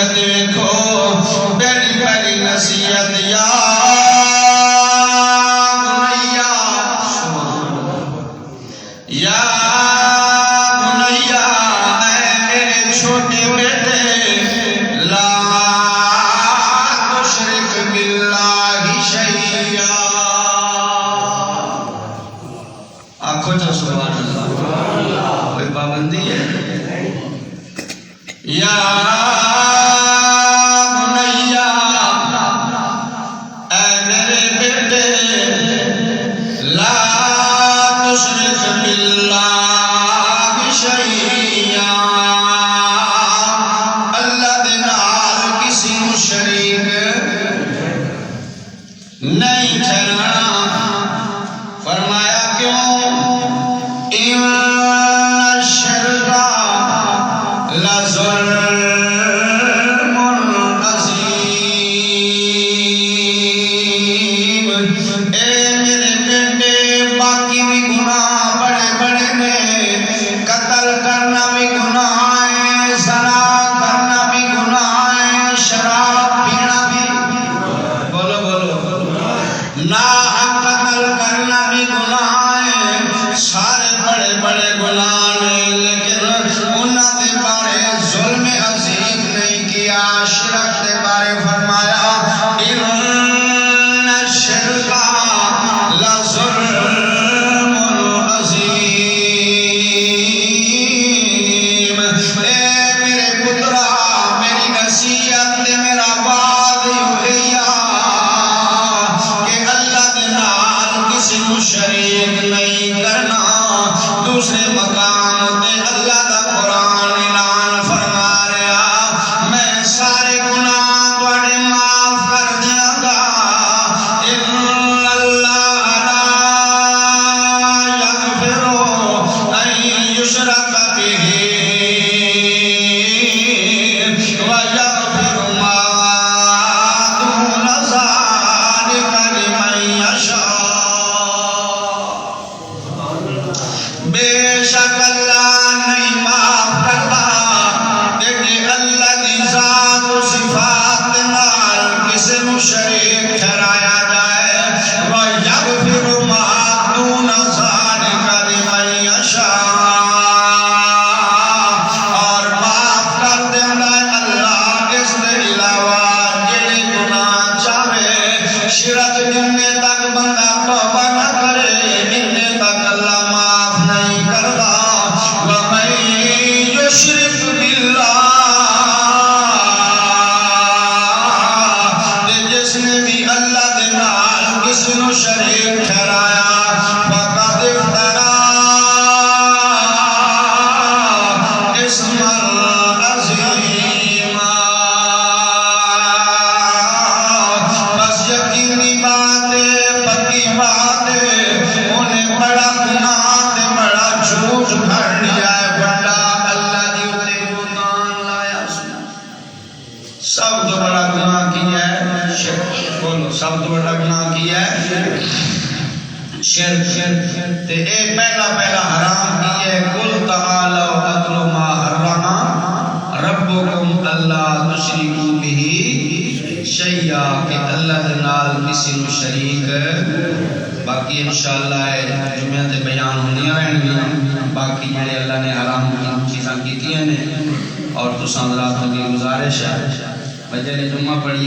نصیحت دیکھو پہلی پہلی نصیحت یا بنیا اے میرے چھوٹے بیٹے لا تشرک باللہ شیئا آنکھوں جو سبحان اللہ کوئی پابندی ہے یا بنیا اے میرے بیٹے لا تشرک باللہ شیئا اللہ دے نال کسی کو شریک نہیں ٹھہرانا فرمایا کیوں ان الشرک لظلم عظیم اے میرے بیٹے باقی بھی گناہ بڑے بڑے نے قتل کرنا بھی گناہ ہے زنا کرنا بھی گناہ ہے شراب پینا بھی بولو بولو ناحق قتل کرنا بھی گناہ ہے سارے بڑے بڑے گناہ نے لیکن انہاں دے بارے ظلم عظیم نہیں کیا شرک دے بارے فرمایا ان الشرک لظلم عظیم اے میرے پترا میری نصیحت تے میرا وعد ہویا کہ اللہ دے نال کسی کو شریک نہیں کرنا دوسرے مقام تے اللہ دا قرآن اعلان فرما رہا میں سارے گناہ تواڈے معاف کر دیاں گا ان اللہ لا یغفر ان یشرک بہ ویغفر ما دون ذلک لمن یشاء بے شک اللہ نہیں معاف کرتا لیکن اللہ دی ذات و صفات نال کسی کو شریک ٹھہرایا جائے وَيَغْفِرُ مَا دُونَ ذَلِكَ لِمَن يَشَاء اور معاف کر دیندا ہے اللہ اس دے علاوہ جڑے گناہ چاہے شرک جننے تک بندہ توبہ نہ کرے اننے تک اللہ معاف نہیں کرتا وَمَن يُشْرِكْ بِاللَّهِ جس نے بھی اللہ دے نال کسی کو شریک ٹھہرایا فقد افترا اسما عظیما بس یقینی بات ہے پکی بات ہے انہیں بڑا گناہ تے بڑا جھوٹ گھڑ لیا ہے بڑا اللہ دی اتے ایمان لایا سب تو بڑا گناہ کیا ہے شرک بولو سب تو بڑا گناہ کیا ہے شرک تے اے پہلا پہلا حرام کیا ہے قل تعالوا اتلوا ما حرم ربکم اللہ تشرکوا بہ شیئا کہ اللہ دے نال کسی نو شریک باقی انشاءاللہ جمعہ تے بیان ہونی رہن گی باقی جڑے اللہ نے حرام چیزاں کیتیاں نے اور تساں حضرات کی گزارش ہے بجے جمعہ پڑھی